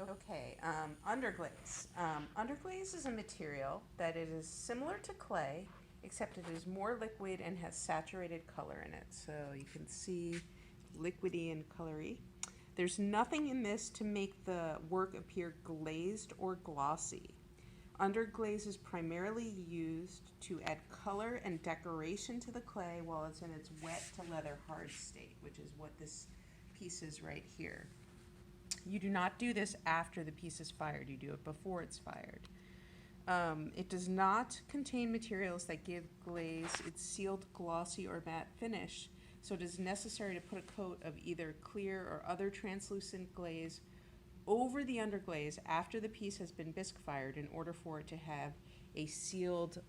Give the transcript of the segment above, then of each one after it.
Okay, underglaze. Underglaze is a material that it is similar to clay, except it is more liquid and has saturated color in it. So you can see liquidy and colory. There's nothing in this to make the work appear glazed or glossy. Underglaze is primarily used to add color and decoration to the clay while it's in its wet to leather hard state, which is what this piece is right here. You do not do this after the piece is fired, you do it before it's fired. It does not contain materials that give glaze its sealed, glossy, or matte finish, so it is necessary to put a coat of either clear or other translucent glaze over the underglaze after the piece has been bisque fired in order for it to have a sealed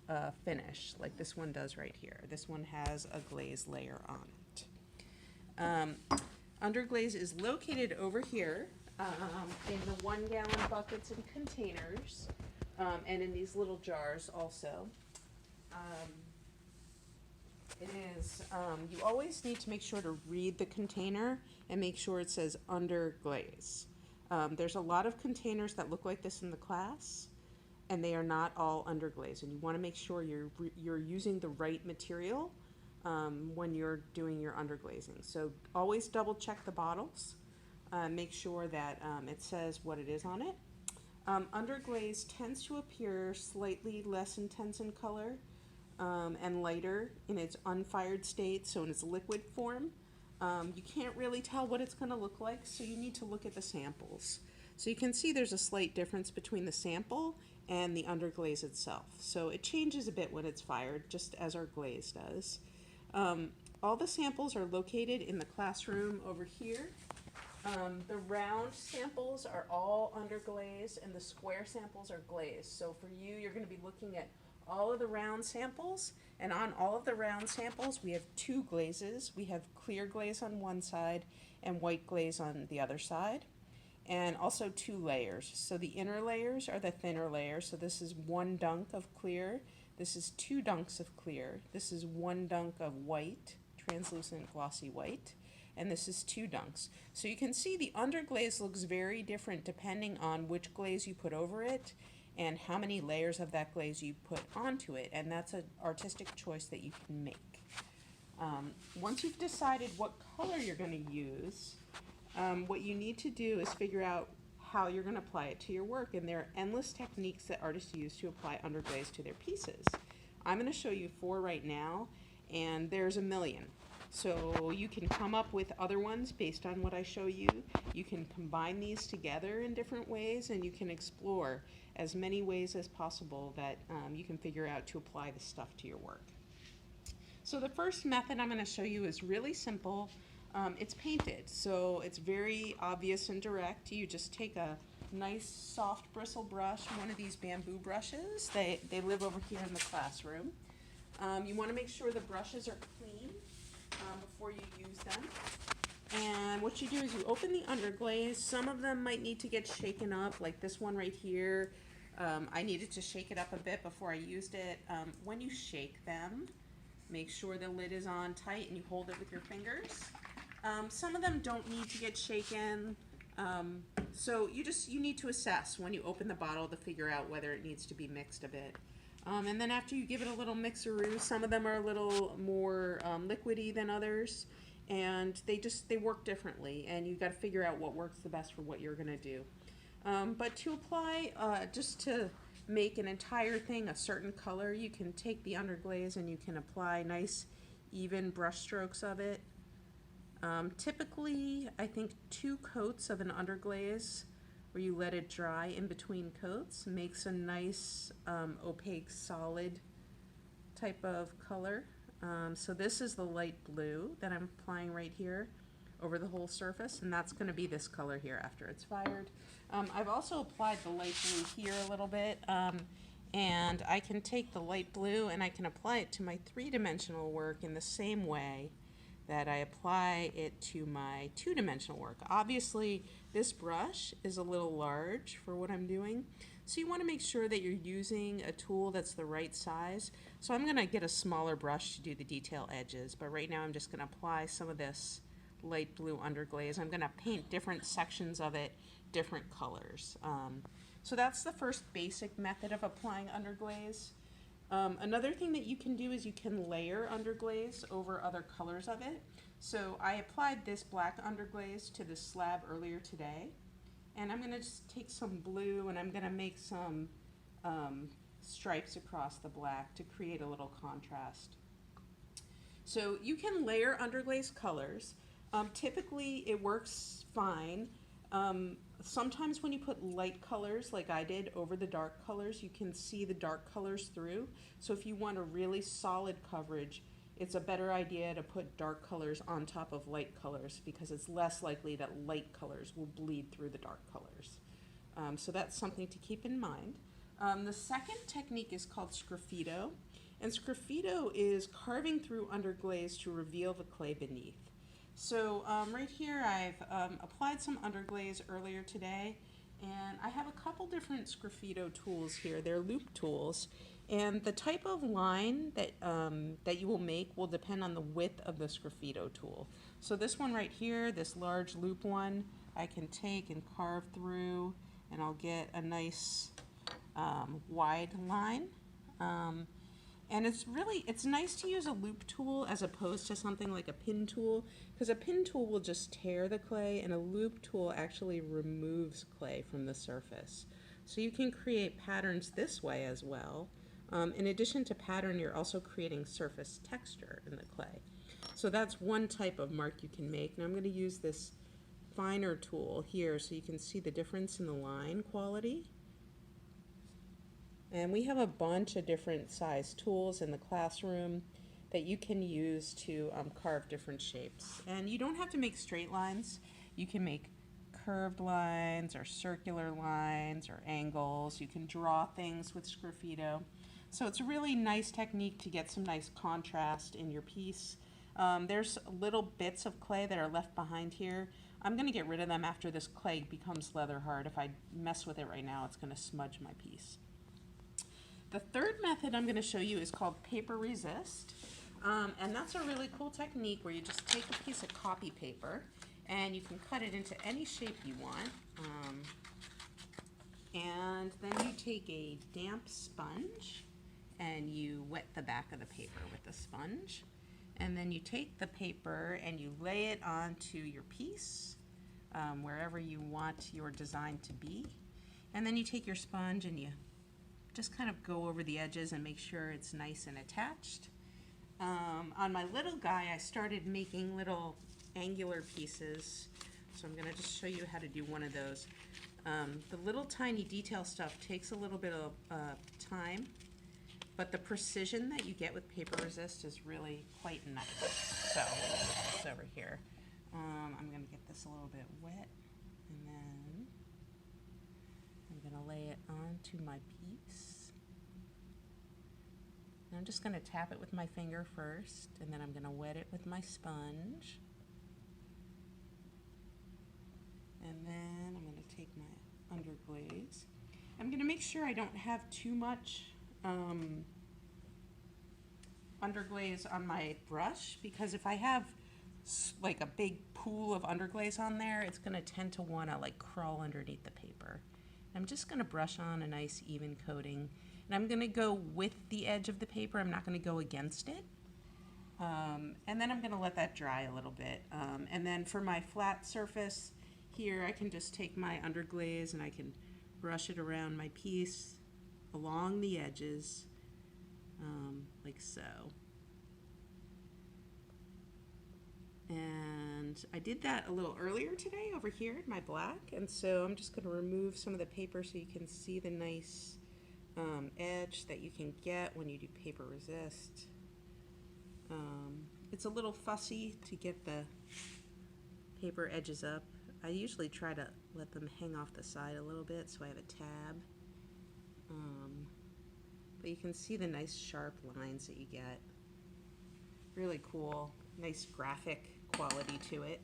finish, like this one does right here. This one has a glaze layer on it. Underglaze is located over here in the 1 gallon buckets and containers, and in these little jars also. Um, it is, you always need to make sure to read the container and make sure it says underglaze. There's a lot of containers that look like this in the class, and they are not all underglaze, and you want to make sure you're using the right material when you're doing your underglazing. So always double check the bottles. Make sure that it says what it is on it. Underglaze tends to appear slightly less intense in color and lighter in its unfired state, so in its liquid form. You can't really tell what it's going to look like, so you need to look at the samples. So you can see there's a slight difference between the sample and the underglaze itself. So it changes a bit when it's fired, just as our glaze does. All the samples are located in the classroom over here. The round samples are all underglaze and the square samples are glazed. So for you, you're going to be looking at all of the round samples, and on all of the round samples we have 2 glazes. We have clear glaze on one side and white glaze on the other side, and also 2 layers. So the inner layers are the thinner layers. So this is 1 dunk of clear, this is 2 dunks of clear, this is 1 dunk of white, translucent glossy white, and this is 2 dunks. So you can see the underglaze looks very different depending on which glaze you put over it and how many layers of that glaze you put onto it, and that's an artistic choice that you can make. Once you've decided what color you're going to use, what you need to do is figure out how you're going to apply it to your work, and there are endless techniques that artists use to apply underglaze to their pieces. I'm going to show you 4 right now, and there's a million. So you can come up with other ones based on what I show you. You can combine these together in different ways, and you can explore as many ways as possible that you can figure out to apply the stuff to your work. So the first method I'm going to show you is really simple. It's painted, so it's very obvious and direct. You just take a nice soft bristle brush, one of these bamboo brushes. They live over here in the classroom. You want to make sure the brushes are clean before you use them. And what you do is you open the underglaze. Some of them might need to get shaken up, like this one right here. I needed to shake it up a bit before I used it. When you shake them, make sure the lid is on tight and you hold it with your fingers. Some of them don't need to get shaken. So you need to assess when you open the bottle to figure out whether it needs to be mixed a bit. And then after you give it a little mixeroo, some of them are a little more liquidy than others, and they work differently, and you've got to figure out what works the best for what you're going to do. But to apply, just to make an entire thing a certain color, you can take the underglaze and you can apply nice even brush strokes of it. Typically, I think 2 coats of an underglaze where you let it dry in between coats makes a nice opaque solid type of color. So this is the light blue that I'm applying right here over the whole surface, and that's going to be this color here after it's fired. I've also applied the light blue here a little bit, and I can take the light blue and I can apply it to my 3-dimensional work in the same way that I apply it to my 2-dimensional work. Obviously, this brush is a little large for what I'm doing, so you want to make sure that you're using a tool that's the right size. So I'm going to get a smaller brush to do the detail edges, but right now I'm just going to apply some of this light blue underglaze. I'm going to paint different sections of it different colors. So that's the first basic method of applying underglaze. Another thing that you can do is you can layer underglaze over other colors of it. So I applied this black underglaze to the slab earlier today, and I'm going to just take some blue and I'm going to make some stripes across the black to create a little contrast. So you can layer underglaze colors. Typically it works fine. Sometimes when you put light colors like I did over the dark colors, you can see the dark colors through. So if you want a really solid coverage, it's a better idea to put dark colors on top of light colors because it's less likely that light colors will bleed through the dark colors. So that's something to keep in mind. The second technique is called sgraffito, and sgraffito is carving through underglaze to reveal the clay beneath. So right here I've applied some underglaze earlier today, and I have a couple different sgraffito tools here. They're loop tools, and the type of line that, that you will make will depend on the width of the sgraffito tool. So this one right here, this large loop one, I can take and carve through, and I'll get a nice wide line. And it's nice to use a loop tool as opposed to something like a pin tool, because a pin tool will just tear the clay and a loop tool actually removes clay from the surface. So you can create patterns this way as well. In addition to pattern, you're also creating surface texture in the clay. So that's one type of mark you can make. Now I'm going to use this finer tool here so you can see the difference in the line quality. And we have a bunch of different size tools in the classroom that you can use to carve different shapes. And you don't have to make straight lines. You can make curved lines or circular lines or angles. You can draw things with sgraffito. So it's a really nice technique to get some nice contrast in your piece. There's little bits of clay that are left behind here. I'm going to get rid of them after this clay becomes leather hard. If I mess with it right now, it's going to smudge my piece. The third method I'm going to show you is called paper resist, and that's a really cool technique where you just take a piece of copy paper and you can cut it into any shape you want, and then you take a damp sponge and you wet the back of the paper with the sponge, and then you take the paper and you lay it onto your piece wherever you want your design to be, and then you take your sponge and you just kind of go over the edges and make sure it's nice and attached. On my little guy, I started making little angular pieces, so I'm going to just show you how to do one of those. The little tiny detail stuff takes a little bit of time, but the precision that you get with paper resist is really quite nice. So it's over here. I'm going to get this a little bit wet, and then I'm going to lay it onto my piece. And I'm just going to tap it with my finger first, and then I'm going to wet it with my sponge. And then I'm going to take my underglaze. I'm going to make sure I don't have too much underglaze on my brush, because if I have like a big pool of underglaze on there, it's going to tend to want to like crawl underneath the paper. I'm just going to brush on a nice even coating, and I'm going to go with the edge of the paper. I'm not going to go against it. And then I'm going to let that dry a little bit. And then for my flat surface here, I can just take my underglaze and I can brush it around my piece along the edges, like so. And I did that a little earlier today over here in my black, and so I'm just going to remove some of the paper so you can see the nice edge that you can get when you do paper resist. It's a little fussy to get the paper edges up. I usually try to let them hang off the side a little bit so I have a tab. But you can see the nice sharp lines that you get. Really cool, nice graphic quality to it.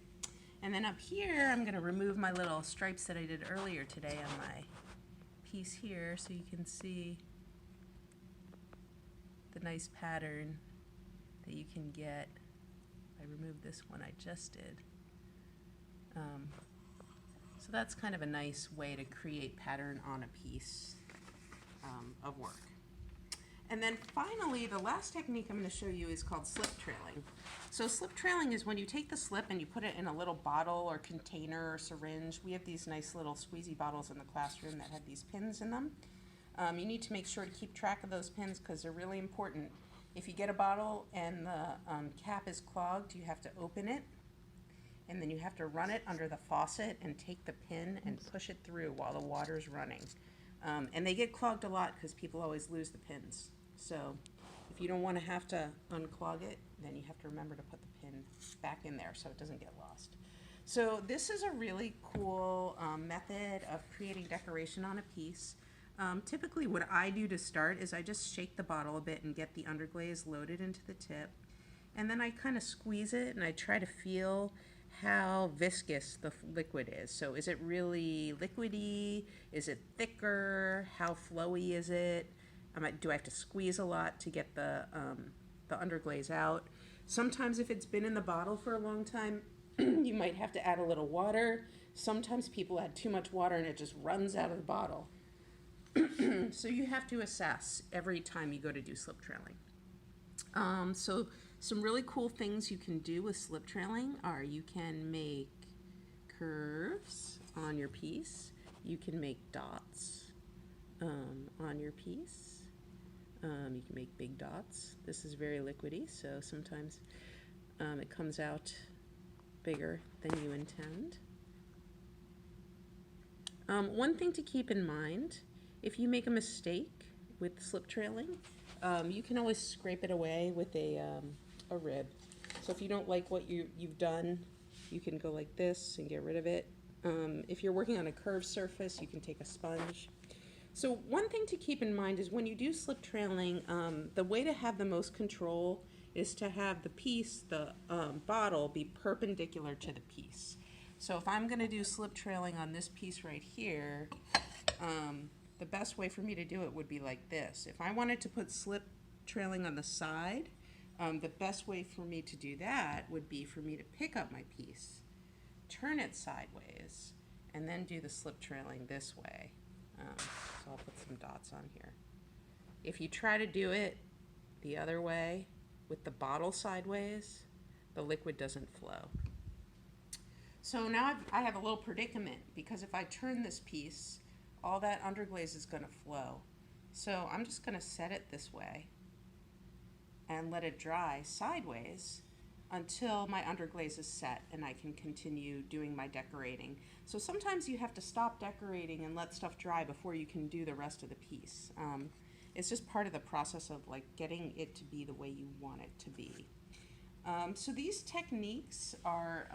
And then up here, I'm going to remove my little stripes that I did earlier today on my piece here so you can see the nice pattern that you can get. I removed this one I just did. So that's kind of a nice way to create pattern on a piece of work. And then finally, the last technique I'm going to show you is called slip trailing. So slip trailing is when you take the slip and you put it in a little bottle or container or syringe. We have these nice little squeezy bottles in the classroom that have these pins in them. You need to make sure to keep track of those pins because they're really important. If you get a bottle and the cap is clogged, you have to open it, and then you have to run it under the faucet and take the pin and push it through while the water's running. And they get clogged a lot because people always lose the pins. So if you don't want to have to unclog it, then you have to remember to put the pin back in there so it doesn't get lost. So this is a really cool method of creating decoration on a piece. Typically what I do to start is I just shake the bottle a bit and get the underglaze loaded into the tip. And then I kind of squeeze it and I try to feel how viscous the liquid is. So is it really liquidy? Is it thicker? How flowy is it? Do I have to squeeze a lot to get the underglaze out? Sometimes if it's been in the bottle for a long time, you might have to add a little water. Sometimes people add too much water and it just runs out of the bottle. So you have to assess every time you go to do slip trailing. So some really cool things you can do with slip trailing are you can make curves on your piece. You can make dots on your piece. You can make big dots. This is very liquidy, so sometimes it comes out bigger than you intend. One thing to keep in mind, if you make a mistake with slip trailing, you can always scrape it away with a rib. So if you don't like what you've done, you can go like this and get rid of it. If you're working on a curved surface, you can take a sponge. So one thing to keep in mind is when you do slip trailing, the way to have the most control is to have the piece, the bottle, be perpendicular to the piece. So if I'm going to do slip trailing on this piece right here, the best way for me to do it would be like this. If I wanted to put slip trailing on the side, the best way for me to do that would be for me to pick up my piece, turn it sideways, and then do the slip trailing this way. So I'll put some dots on here. If you try to do it the other way with the bottle sideways, the liquid doesn't flow. So now I have a little predicament because if I turn this piece, all that underglaze is going to flow. So I'm just going to set it this way and let it dry sideways until my underglaze is set and I can continue doing my decorating. So sometimes you have to stop decorating and let stuff dry before you can do the rest of the piece. It's just part of the process of like getting it to be the way you want it to be. So these techniques are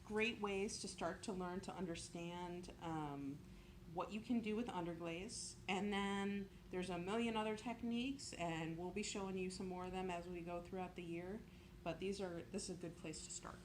great ways to start to learn to understand what you can do with underglaze, and then there's a million other techniques, and we'll be showing you some more of them as we go throughout the year, but this is a good place to start.